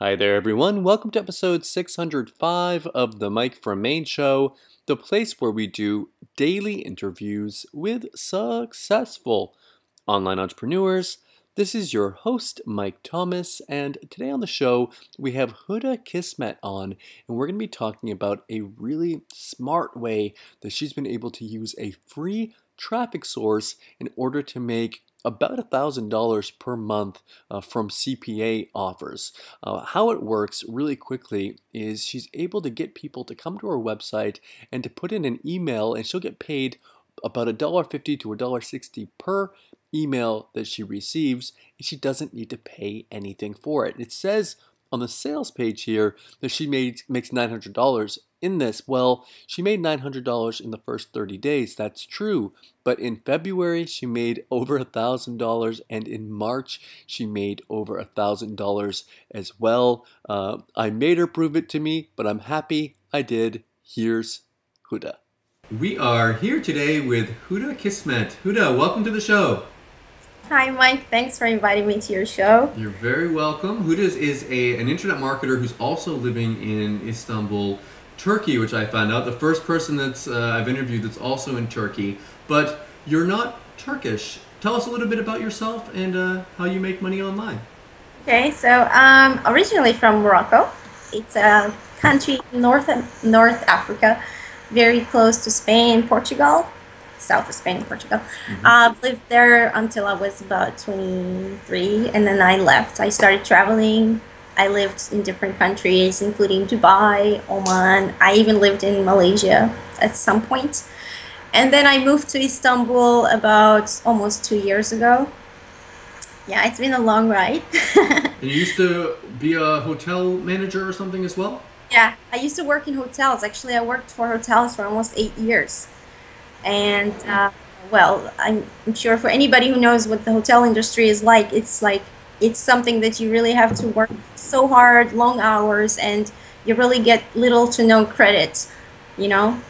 Hi there, everyone. Welcome to episode 605 of the Mike from Maine Show, the place where we do daily interviews with successful online entrepreneurs. This is your host, Mike Thomas, and today on the show, we have Hooda Kismet on, and we're going to be talking about a really smart way that she's been able to use a free traffic source in order to make about $1,000 per month from CPA offers. How it works really quickly is she's able to get people to come to her website and to put in an email, and she'll get paid about $1.50 to $1.60 per email that she receives, and she doesn't need to pay anything for it. It says on the sales page here that she makes $900 in this. Well, she made $900 in the first 30 days. That's true. But in February, she made over $1,000, and in March, she made over $1,000 as well. I made her prove it to me, but I'm happy I did. Here's Hooda. We are here today with Hooda Kismet. Hooda, welcome to the show. Hi Mike, thanks for inviting me to your show. You're very welcome. Hooda is an internet marketer who's also living in Istanbul, Turkey, which I found out. The first person that's I've interviewed that's also in Turkey. But you're not Turkish. Tell us a little bit about yourself and how you make money online. Okay, so originally from Morocco. It's a country in North Africa, very close to Spain and Portugal. South of Spain and Portugal. I've lived there until I was about 23, and then I left. I started traveling. I lived in different countries, including Dubai, Oman. I even lived in Malaysia at some point. And then I moved to Istanbul about almost 2 years ago. Yeah, it's been a long ride. And you used to be a hotel manager or something as well? Yeah, I used to work in hotels. Actually, I worked for hotels for almost 8 years. And well, I'm sure for anybody who knows what the hotel industry is like, it's something that you really have to work so hard, long hours, and you really get little to no credit, you know.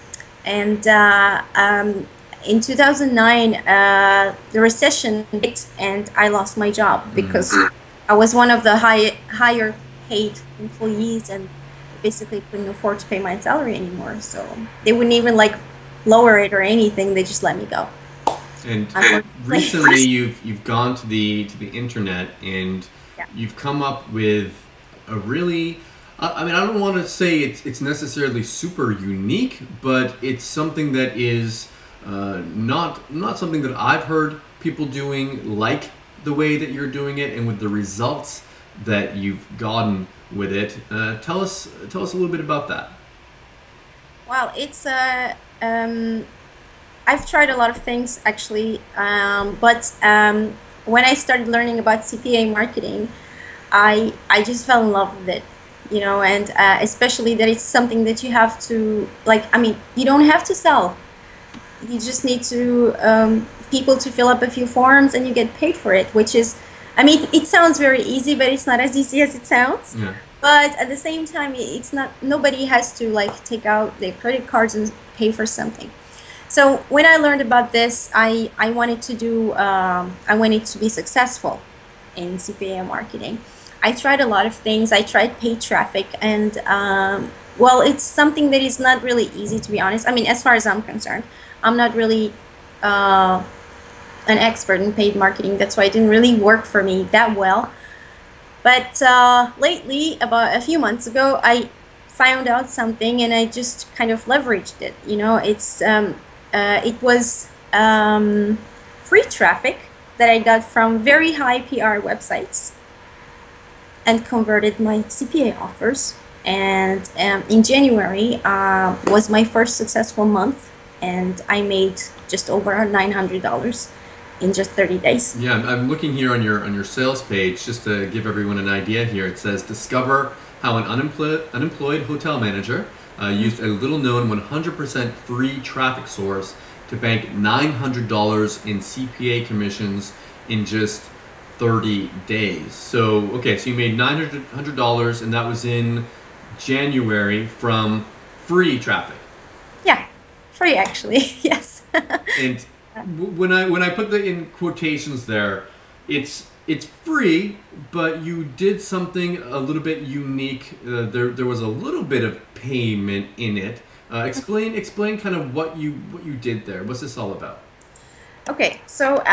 And in 2009, the recession hit, and I lost my job because I was one of the higher paid employees, and basically couldn't afford to pay my salary anymore. So they wouldn't even lower it or anything. They just let me go. And recently you've gone to the internet, and you've come up with a really, I mean, I don't want to say it's necessarily super unique, but it's something that is not something that I've heard people doing like the way that you're doing it, and with the results that you've gotten with it. Tell us a little bit about that. Well, it's I've tried a lot of things actually, but when I started learning about CPA marketing, I just fell in love with it, you know, and especially that it's something that you have to, I mean, you don't have to sell. You just need to people to fill up a few forms, and you get paid for it, which is, I mean, it sounds very easy, but it's not as easy as it sounds. Yeah. But at the same time, it's not, nobody has to take out their credit cards and pay for something. So when I learned about this, I wanted to be successful in CPA marketing. I tried a lot of things. I tried paid traffic, and well, it's something that is not really easy, to be honest. I mean, as far as I'm concerned, I'm not really an expert in paid marketing. That's why it didn't really work for me that well. But lately, about a few months ago, I found out something, and I just kind of leveraged it. You know, it was free traffic that I got from very high PR websites, and converted my CPA offers. And in January was my first successful month, and I made just over $900 in just 30 days. Yeah, I'm looking here on your sales page, just to give everyone an idea here. It says, discover how an unemployed hotel manager used a little-known 100% free traffic source to bank $900 in CPA commissions in just 30 days. So, okay, so you made $900, and that was in January from free traffic. Yeah, free actually, yes. And when I put the in quotations there, it's it's free, but you did something a little bit unique. There was a little bit of payment in it. Explain kind of what you did there. What's this all about? Okay, so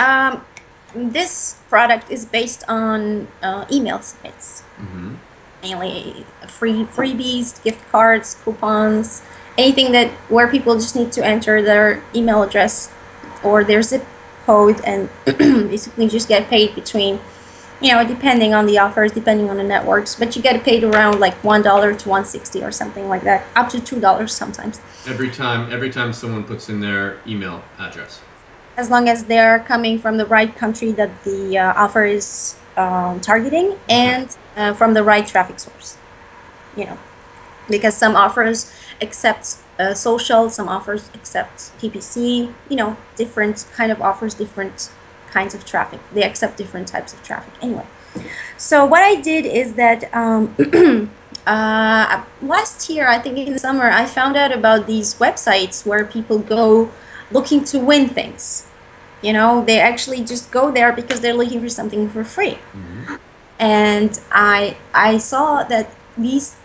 this product is based on email sites, mainly freebies, gift cards, coupons, anything that where people just need to enter their email address or their zip code and basically just get paid between, depending on the offers, depending on the networks, but you get paid around like $1 to $1.60 or something like that, up to $2 sometimes. Every time someone puts in their email address. As long as they're coming from the right country that the offer is targeting and from the right traffic source, because some offers accept social, some offers accept PPC, different kind of offers, different kinds of traffic. They accept different types of traffic anyway. So what I did is that last year, I think in the summer, I found out about these websites where people go looking to win things. They actually just go there because they're looking for something for free. And I saw that these,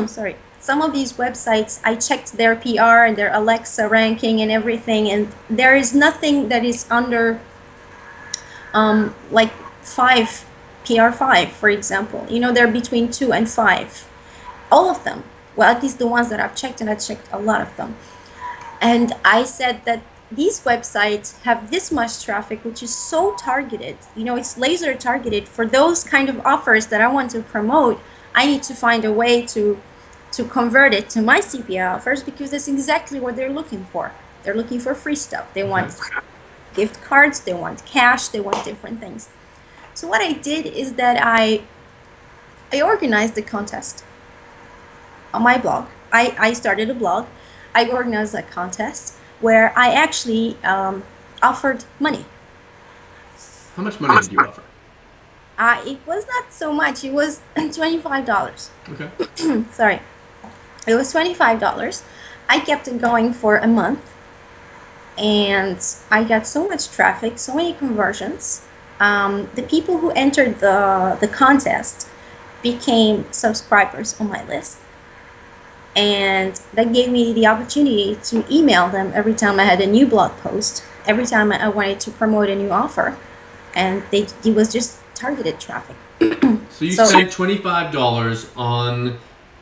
sorry, some of these websites, I checked their PR and their Alexa ranking and everything, and there is nothing that is under like 5, PR5, for example. They're between 2 and 5. All of them. Well, at least the ones that I've checked, and I checked a lot of them. And I said that these websites have this much traffic, which is so targeted. It's laser targeted for those kind of offers that I want to promote. I need to find a way to convert it to my CPA offers, because that's exactly what they're looking for. They're looking for free stuff. They want gift cards, they want cash, they want different things. So what I did is that I organized the contest on my blog. I started a blog. I organized a contest where I actually offered money. How much money did you offer? It was not so much. It was $25. Okay. Sorry. It was $25. I kept it going for a month, and I got so much traffic, so many conversions. The people who entered the contest became subscribers on my list, and that gave me the opportunity to email them every time I had a new blog post, every time I wanted to promote a new offer, and it was just targeted traffic. So you spent $25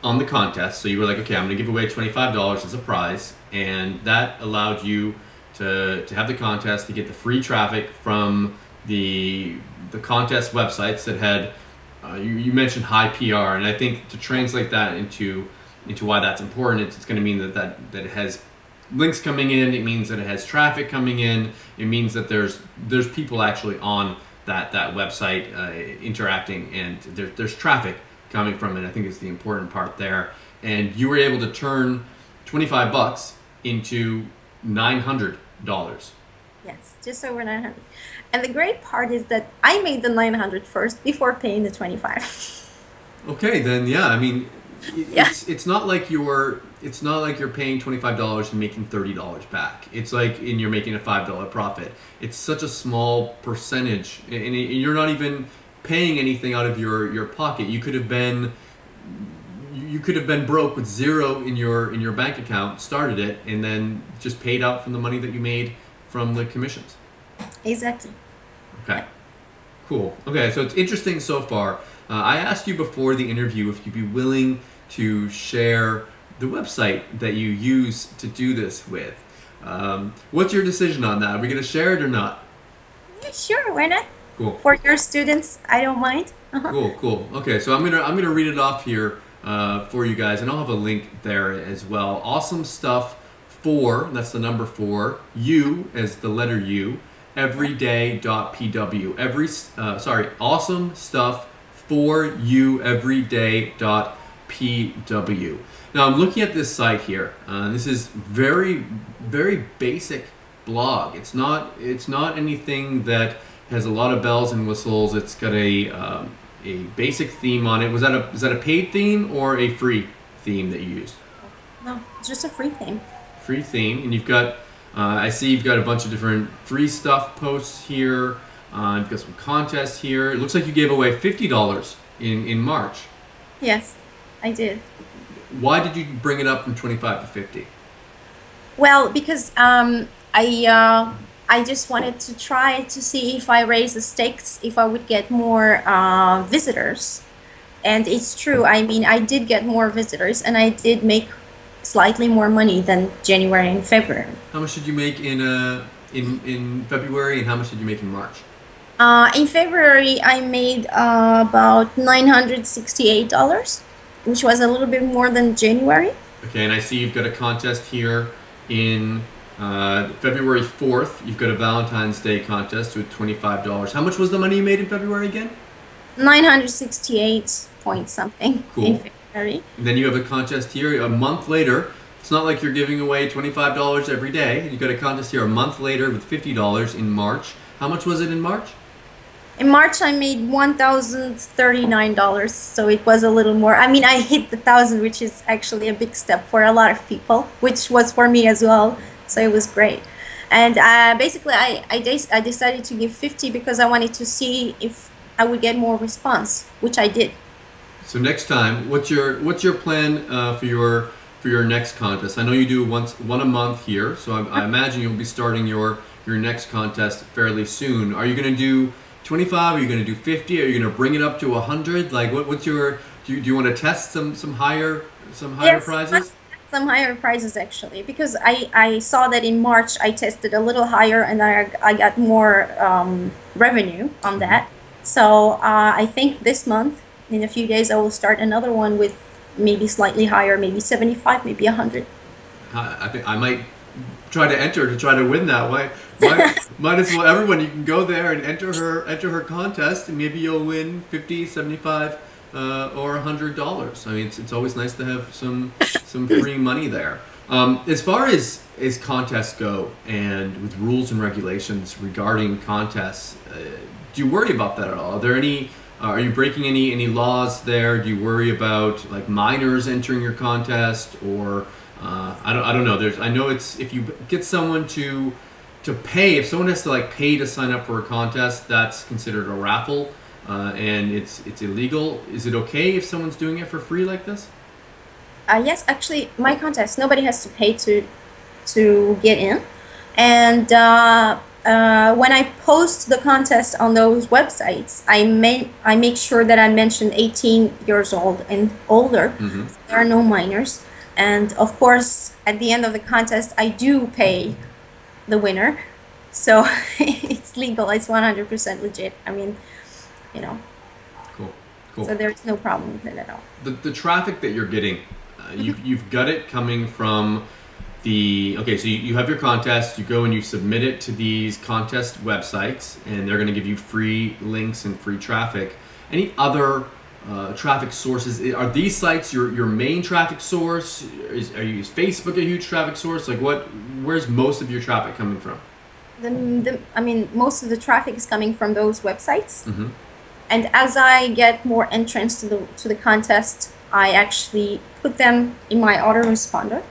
on the contest. So you were like, okay, I'm going to give away $25 as a prize, and that allowed you to have the contest, to get the free traffic from the contest websites that had you mentioned high PR, and I think to translate that into why that's important, it's going to mean that it has links coming in. It means that it has traffic coming in. It means that there's people actually on that website interacting, and there's traffic coming from it. I think is the important part there. And you were able to turn $25 into $900. Yes, just over 900. And the great part is that I made the 900 first before paying the 25. Okay, then yeah, I mean, it's not like you're paying $25 and making $30 back. It's like you're making a $5 profit. It's such a small percentage, and you're not even paying anything out of your pocket. You could have been broke with zero in your bank account, started it, and then just paid out from the money that you made from the commissions. Exactly. Okay. Cool. Okay, so it's interesting so far. I asked you before the interview if you'd be willing to share the website that you use to do this with. What's your decision on that? Are we going to share it or not? Yeah, sure. Why not? Cool. For your students, I don't mind. Cool. Okay, so I'm gonna read it off here for you guys, and I'll have a link there as well. Awesome stuff for, that's the number 4, you as the letter U, everyday.pw. Awesome stuff for you everyday.pw. Now I'm looking at this site here. This is very, very basic blog. It's not anything that has a lot of bells and whistles. It's got a basic theme on it. Was that a paid theme or a free theme that you used? No, it's just a free theme. Free theme, and you've got I see you've got a bunch of different free stuff posts here. You've got some contests here. It looks like you gave away $50 in March. Yes, I did. Why did you bring it up from 25 to 50? Well, because I just wanted to try to see if I raise the stakes, if I would get more visitors. And it's true. I mean, I did get more visitors, and I did make slightly more money than January and February. How much did you make in February, and how much did you make in March? In February, I made about $968, which was a little bit more than January. Okay, and I see you've got a contest here in February 4th. You've got a Valentine's Day contest with $25. How much was the money you made in February again? 968 point something. Cool. In February. And then you have a contest here a month later. It's not like you're giving away $25 every day. You've got a contest here a month later with $50 in March. How much was it in March? In March, I made $1,039, so it was a little more. I mean, I hit the 1,000, which is actually a big step for a lot of people, which was for me as well, so it was great. And basically, I decided to give 50 because I wanted to see if I would get more response, which I did. So next time, what's your plan for your next contest? I know you do one a month here, so I imagine you'll be starting your next contest fairly soon. Are you going to do 25? Are you going to do 50? Are you going to bring it up to 100? Like, what's your? Do you want to test some higher Yes, prizes? some higher prizes actually, because I saw that in March I tested a little higher and I got more revenue on that. So I think this month, in a few days, I will start another one with maybe slightly higher, maybe 75, maybe 100. I think I might try to enter to try to win that. Might as well everyone. You can go there and enter her contest, and maybe you'll win 50, 75, or $100. I mean, it's always nice to have some free money there. As far as contests go, and with rules and regulations regarding contests, do you worry about that at all? Are there any? Are you breaking any laws there? Do you worry about like minors entering your contest, or I don't know. I know it's if you get someone to pay, if someone has to like pay to sign up for a contest, that's considered a raffle, and it's illegal. Is it okay if someone's doing it for free like this? Yes, actually, my contest, nobody has to pay to get in, and when I post the contest on those websites, I make sure that I mention 18 years old and older. Mm-hmm. So there are no minors, and of course, at the end of the contest, I do pay the winner, so it's legal. It's 100% legit. I mean, you know. Cool. So there's no problem with it at all. The traffic that you're getting, you've got it coming from okay, so you have your contest, you go and you submit it to these contest websites, and they're going to give you free links and free traffic. Any other traffic sources? Are these sites your main traffic source? Is Facebook a huge traffic source? Like where's most of your traffic coming from? I mean, most of the traffic is coming from those websites. Mm-hmm. And as I get more entrants to the contest, I actually put them in my autoresponder.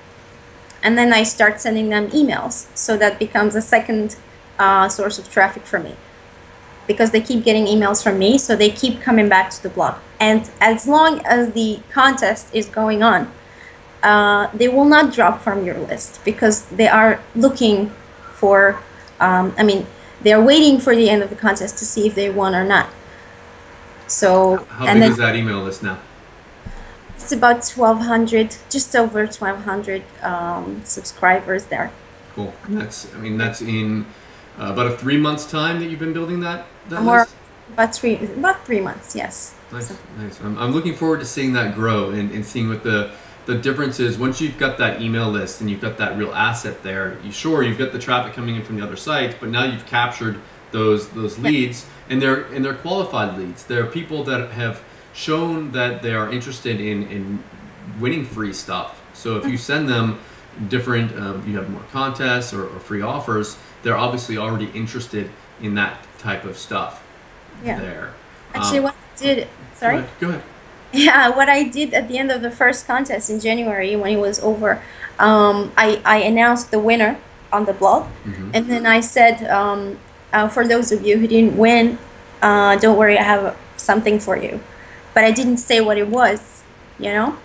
And then I start sending them emails. So that becomes a second source of traffic for me. Because they keep getting emails from me, so they keep coming back to the blog. And as long as the contest is going on, they will not drop from your list because they are looking for, they are waiting for the end of the contest to see if they won or not. So how big is that email list now? It's about 1,200, just over 1,200 subscribers there. Cool. And that's in about a 3 months time that you've been building that More, list? about 3 months, yes. Nice, So. nice. I'm looking forward to seeing that grow and seeing what the difference is once you've got that email list and you've got that real asset there. You've got the traffic coming in from the other sites, but now you've captured those leads, and they're qualified leads. They're people that have shown that they are interested in winning free stuff. So if you send them different, you have more contests or free offers, they're obviously already interested in that type of stuff. Yeah. There. Actually, what I did, sorry? Go ahead. Yeah, what I did at the end of the first contest in January when it was over, I announced the winner on the blog, Mm-hmm. and then I said, for those of you who didn't win, don't worry, I have something for you. But I didn't say what it was, you know?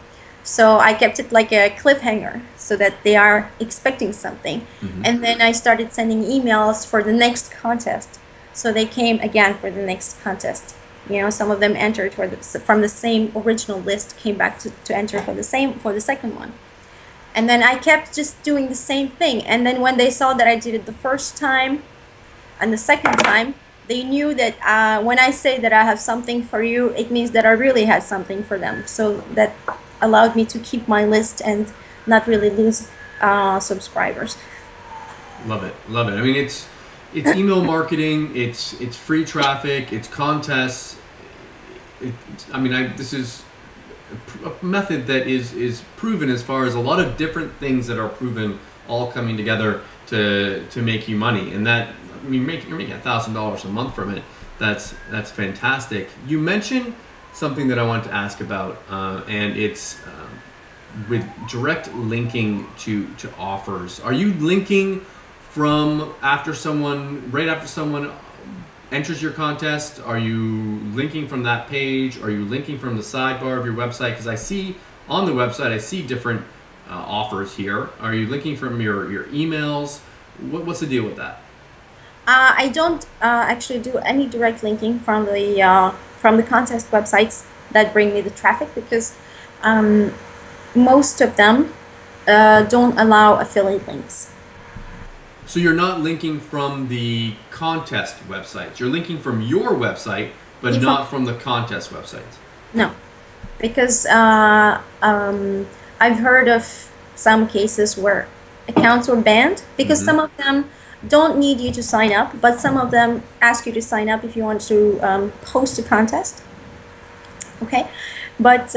So I kept it like a cliffhanger so that they are expecting something. And then I started sending emails for the next contest. So they came again for the next contest. You know, some of them entered from the same original list, came back to enter for the second one. And then I kept just doing the same thing. And then when they saw that I did it the first time and the second time, they knew that when I say that I have something for you, it means that I really had something for them. So that allowed me to keep my list and not really lose subscribers. Love it, love it. I mean, it's email marketing, it's free traffic, it's contests. This is a method that is proven as far as a lot of different things that are proven all coming together to make you money. And that, I mean, you're making $1,000 a month from it. That's fantastic. You mentioned something that I wanted to ask about, and it's with direct linking to offers. Are you linking from right after someone enters your contest? Are you linking from that page? Are you linking from the sidebar of your website? Because I see on the website, I see different offers here. Are you linking from your emails? What's the deal with that? I don't actually do any direct linking from the contest websites that bring me the traffic, because most of them don't allow affiliate links. So you're not linking from the contest websites. You're linking from your website, but not from the contest websites. No, because I've heard of some cases where accounts were banned because some of them don't need you to sign up, but some of them ask you to sign up if you want to host a contest. Okay, but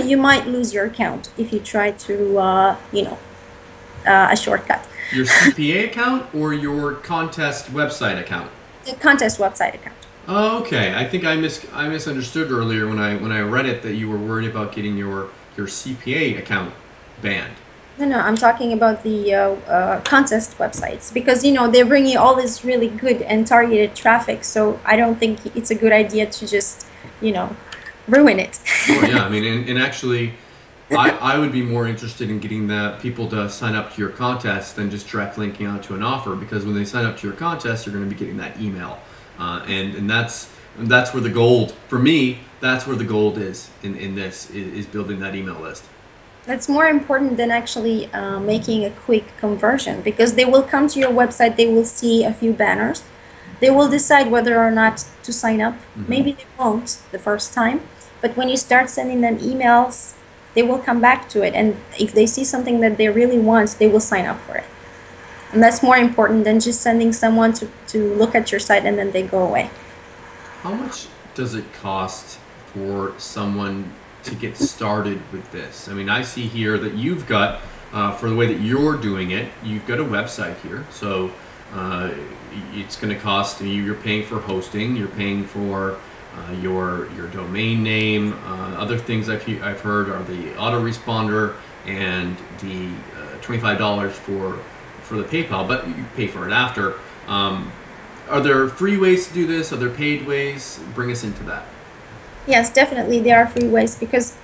you might lose your account if you try to, a shortcut. Your CPA account or your contest website account? The contest website account. Oh, okay. I think I misunderstood earlier when I read it that you were worried about getting your CPA account banned. No, I'm talking about the contest websites, because they bring you all this really good and targeted traffic. So I don't think it's a good idea to just ruin it. Well, yeah, I mean, and actually, I would be more interested in getting the people to sign up to your contest than just direct linking out to an offer, because when they sign up to your contest, you're going to be getting that email, and that's where the gold, for me, that's where the gold is in this is building that email list. That's more important than actually making a quick conversion, because they will come to your website, they will see a few banners, they will decide whether or not to sign up. Maybe they won't the first time, but when you start sending them emails, they will come back to it, and if they see something that they really want, they will sign up for it. And that's more important than just sending someone to look at your site and then they go away. How much does it cost for someone to get started with this? I mean, I see here that you've got, for the way that you're doing it, you've got a website here. So it's going to cost, you're paying for hosting, you're paying for your domain name. Other things I've heard are the autoresponder and the $25 for the PayPal, but you pay for it after. Are there free ways to do this? Are there paid ways? Bring us into that. Yes, definitely there are free ways, because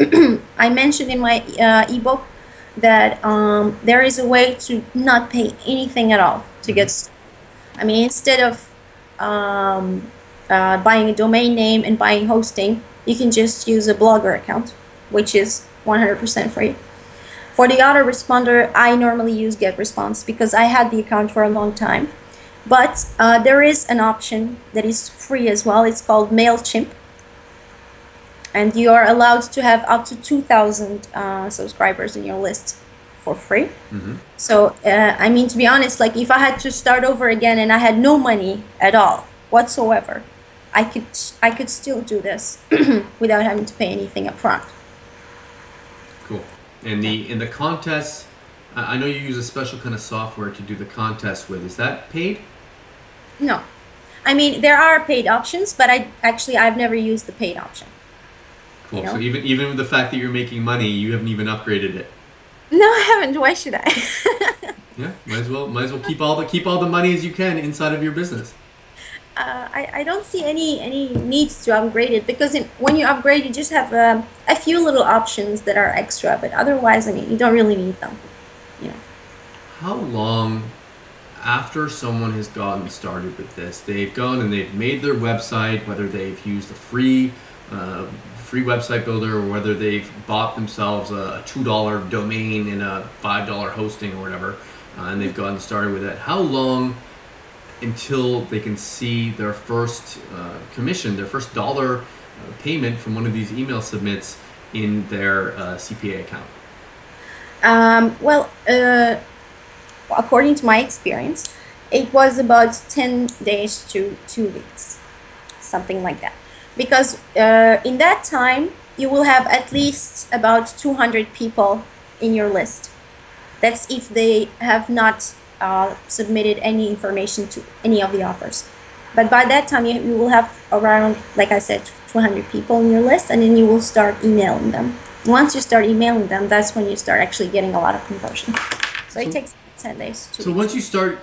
I mentioned in my ebook that there is a way to not pay anything at all to get started. I mean, instead of buying a domain name and buying hosting, you can just use a Blogger account, which is 100% free. For the autoresponder, I normally use GetResponse because I had the account for a long time. But there is an option that is free as well. It's called MailChimp. And you are allowed to have up to 2,000 subscribers in your list for free. So, I mean, to be honest, like if I had to start over again and I had no money at all whatsoever, I could still do this without having to pay anything up front. Cool. And the contests, I know you use a special kind of software to do the contest with. Is that paid? No. I mean, there are paid options, but I've never used the paid option. Cool. So even with the fact that you're making money, you haven't even upgraded it. No, I haven't. Why should I? Yeah, might as well keep all the money as you can inside of your business. I don't see any need to upgrade it, because when you upgrade, you just have a few little options that are extra, but otherwise, I mean, you don't really need them. You know. How long after someone has gotten started with this, they've gone and they've made their website, whether they've used a free website builder or whether they've bought themselves a $2 domain and a $5 hosting or whatever, and they've gotten started with it, how long until they can see their first commission, their first dollar payment from one of these email submits in their CPA account? Well, according to my experience, it was about 10 days to 2 weeks, something like that. Because in that time, you will have at least about 200 people in your list. That's if they have not submitted any information to any of the offers. But by that time, you will have around, like I said, 200 people in your list, and then you will start emailing them. Once you start emailing them, that's when you start actually getting a lot of conversion. So it takes 10 days. So once you start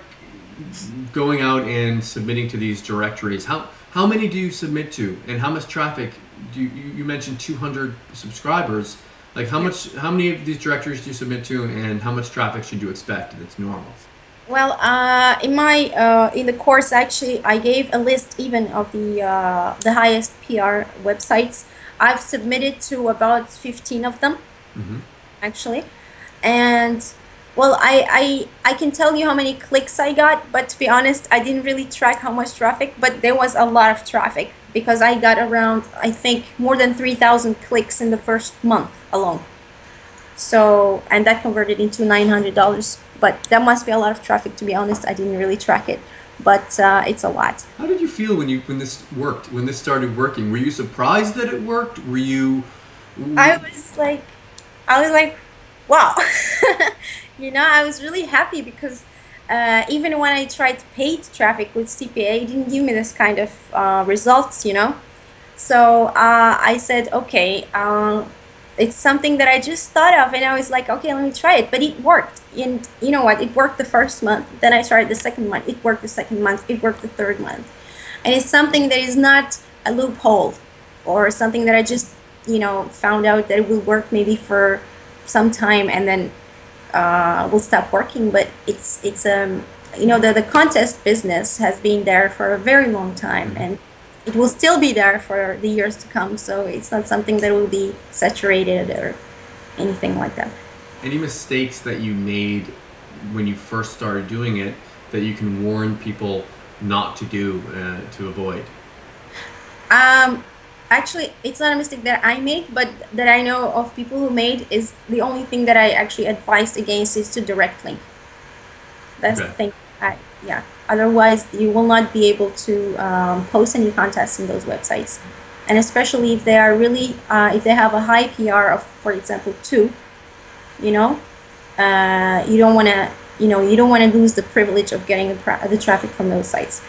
going out and submitting to these directories, how many do you submit to, and how much traffic do you mentioned 200 subscribers? Like how many of these directories do you submit to, and how much traffic should you expect if it's normal? Well, in the course, actually, I gave a list even of the highest PR websites. I've submitted to about 15 of them, actually, and well, I can tell you how many clicks I got, but to be honest, I didn't really track how much traffic, but there was a lot of traffic because I got around, I think, more than 3,000 clicks in the first month alone. So, and that converted into $900, but that must be a lot of traffic, to be honest. I didn't really track it, but it's a lot. How did you feel when this worked, when this started working? Were you surprised that it worked? Were you... I was like, wow. You know, I was really happy because even when I tried paid traffic with CPA, it didn't give me this kind of results, you know. So I said, okay, it's something that I just thought of, and I was like, okay, let me try it. But it worked. And you know what? It worked the first month. Then I tried the second month. It worked the second month. It worked the third month. And it's something that is not a loophole or something that I just, you know, found out that it will work maybe for some time and then will stop working. But it's you know, the contest business has been there for a very long time, and it will still be there for the years to come. So it's not something that will be saturated or anything like that. Any mistakes that you made when you first started doing it that you can warn people not to do, to avoid? Actually, it's not a mistake that I made, but that I know of people who made. Is the only thing that I actually advised against is to direct link. That's the thing. Yeah. Otherwise, you will not be able to post any contests in those websites, and especially if they are really, if they have a high PR of, for example, 2. You know, you don't want to, you know, you don't want to lose the privilege of getting the traffic from those sites.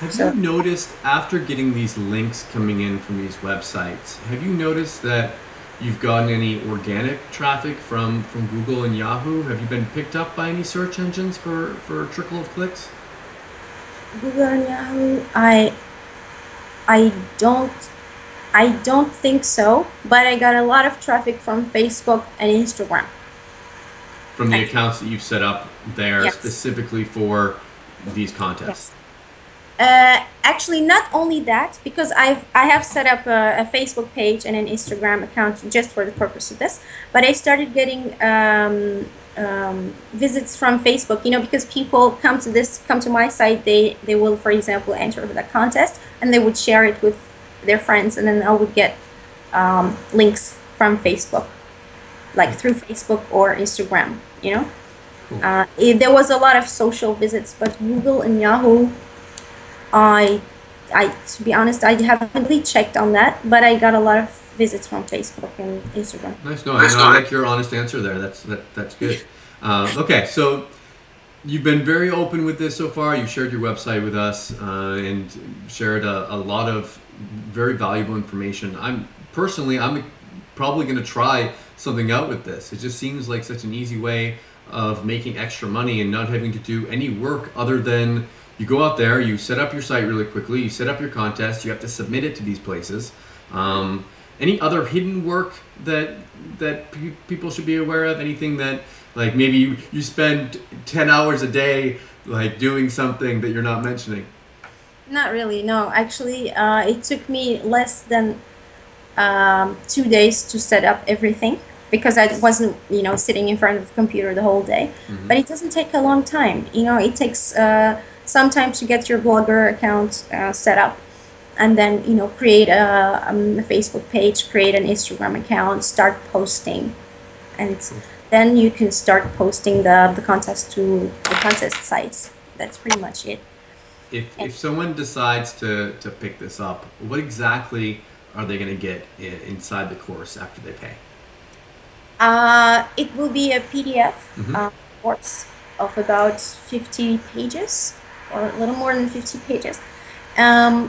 Have you noticed, after getting these links coming in from these websites, have you noticed that you've gotten any organic traffic from Google and Yahoo? Have you been picked up by any search engines for a trickle of clicks? Google and Yahoo, I don't think so, but I got a lot of traffic from Facebook and Instagram. From the accounts that you've set up there specifically for these contests? Yes. Actually, not only that, because I have set up a Facebook page and an Instagram account just for the purpose of this, but I started getting visits from Facebook, you know, because people come to my site, they will, for example, enter the contest, and they would share it with their friends, and then I would get links from Facebook, like through Facebook or Instagram, you know. Cool. There was a lot of social visits, but Google and Yahoo, to be honest, I haven't really checked on that, but I got a lot of visits from Facebook and Instagram. Nice. No, I like your honest answer there. That's good. Okay, so you've been very open with this so far. You shared your website with us and shared a lot of very valuable information. I'm probably going to try something out with this. It just seems like such an easy way of making extra money and not having to do any work other than you go out there, you set up your site really quickly, you set up your contest, you have to submit it to these places. Any other hidden work that people should be aware of? Anything that, like, maybe you spend 10 hours a day like doing something that you're not mentioning? Not really, no. Actually, it took me less than 2 days to set up everything because I wasn't, sitting in front of the computer the whole day. But it doesn't take a long time. It takes some time to get your Blogger account set up, and then create a Facebook page, create an Instagram account, start posting, and then you can start posting the contest to the contest sites. That's pretty much it. If someone decides to pick this up, what exactly are they going to get inside the course after they pay? It will be a PDF course of about 50 pages, or a little more than 50 pages,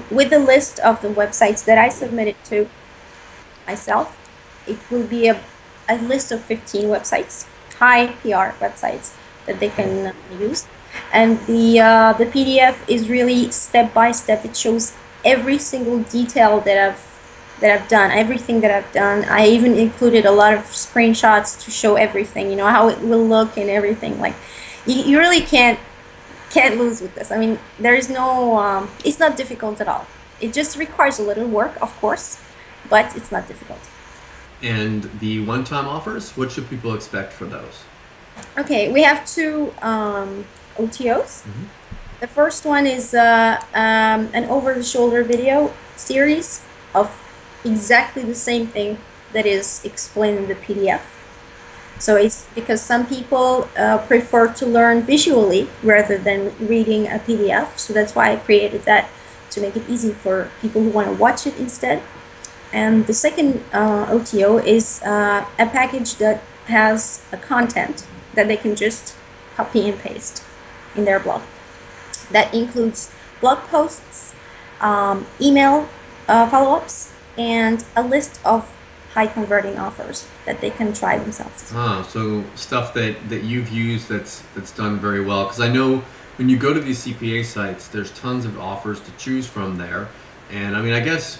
with a list of the websites that I submitted to myself. It will be a list of 15 websites, high PR websites that they can use. And the PDF is really step by step. It shows every single detail that I've done, everything that I've done. I even included a lot of screenshots to show everything, how it will look and everything. Like, you really can't lose with this. I mean, there is no, it's not difficult at all. It just requires a little work, of course, but it's not difficult. And the one-time offers, what should people expect for those? Okay, we have two OTOs. The first one is an over-the-shoulder video series of exactly the same thing that is explained in the PDF. So it's because some people prefer to learn visually rather than reading a PDF. So that's why I created that, to make it easy for people who want to watch it instead. And the second OTO is a package that has a content that they can just copy and paste in their blog. That includes blog posts, email follow-ups, and a list of high converting offers that they can try themselves. So stuff that you've used that's done very well. Because I know when you go to these CPA sites, there's tons of offers to choose from there. And I mean, I guess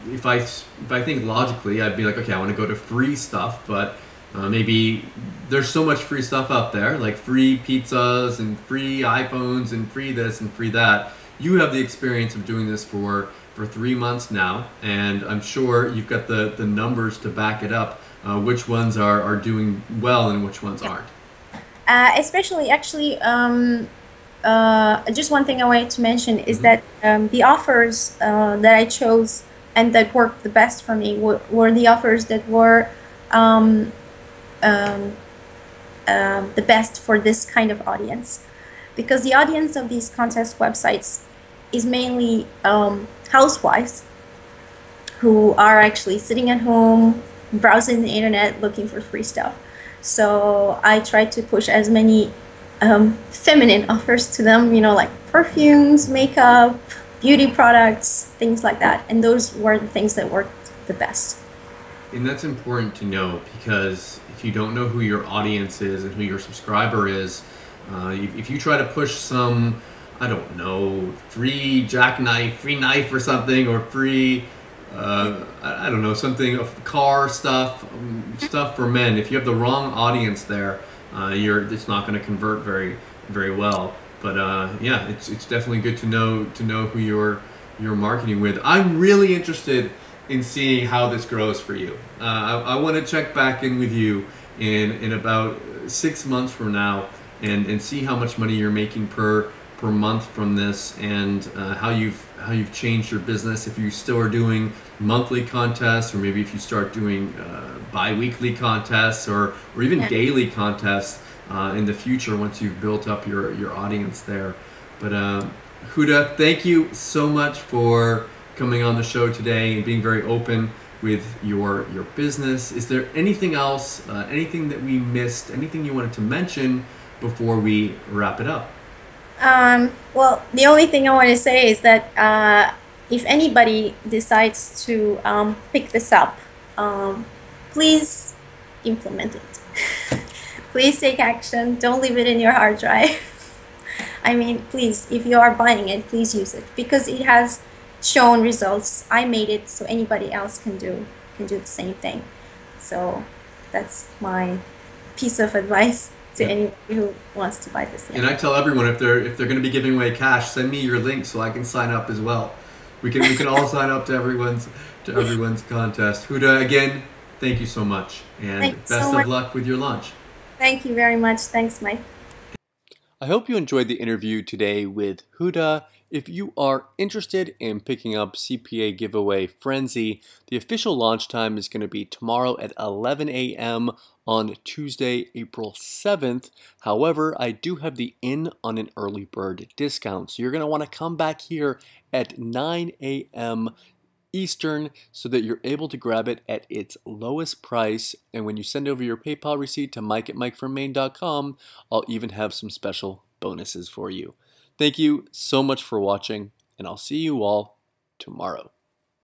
if I think logically, I'd be like, okay, I want to go to free stuff, but maybe there's so much free stuff out there, like free pizzas and free iPhones and free this and free that. You have the experience of doing this for 3 months now, and I'm sure you've got the numbers to back it up. Which ones are doing well and which ones aren't? Especially, actually, just one thing I wanted to mention is that the offers that I chose and that worked the best for me were the offers that were the best for this kind of audience, because the audience of these contest websites is mainly housewives who are actually sitting at home, browsing the internet, looking for free stuff. So I tried to push as many feminine offers to them, like perfumes, makeup, beauty products, things like that. And those were the things that worked the best. And that's important to know, because if you don't know who your audience is and who your subscriber is, if you try to push some, I don't know, free jackknife, free knife or something, or free, I don't know, something of car stuff for men, if you have the wrong audience there, it's not going to convert very well. But yeah, it's definitely good to know who you're marketing with. I'm really interested in seeing how this grows for you. I want to check back in with you in about 6 months from now and see how much money you're making per month from this, and how you've changed your business. If you still are doing monthly contests, or maybe if you start doing bi-weekly contests or even daily contests in the future once you've built up your audience there. But Hooda, thank you so much for coming on the show today and being very open with your business. Is there anything else, anything that we missed, anything you wanted to mention before we wrap it up? Well, the only thing I want to say is that if anybody decides to pick this up, please implement it. Please take action. Don't leave it in your hard drive. I mean, please, if you are buying it, please use it because it has shown results. I made it so anybody else can do the same thing. So that's my piece of advice to Yeah. anybody who wants to buy this. And Yeah. I tell everyone if they're going to be giving away cash, send me your link so I can sign up as well. We can all sign up to everyone's contest. Hooda, again, thank you so much, and Thank you so best of much. luck with your launch. Thank you very much. Thanks, Mike. I hope you enjoyed the interview today with Hooda. If you are interested in picking up CPA Giveaway Frenzy, the official launch time is going to be tomorrow at 11 a.m. on Tuesday, April 7th. However, I do have the in on an early bird discount, so you're going to want to come back here at 9 a.m. Eastern so that you're able to grab it at its lowest price. And when you send over your PayPal receipt to mike@mikefrommaine.com, I'll even have some special bonuses for you. Thank you so much for watching, and I'll see you all tomorrow.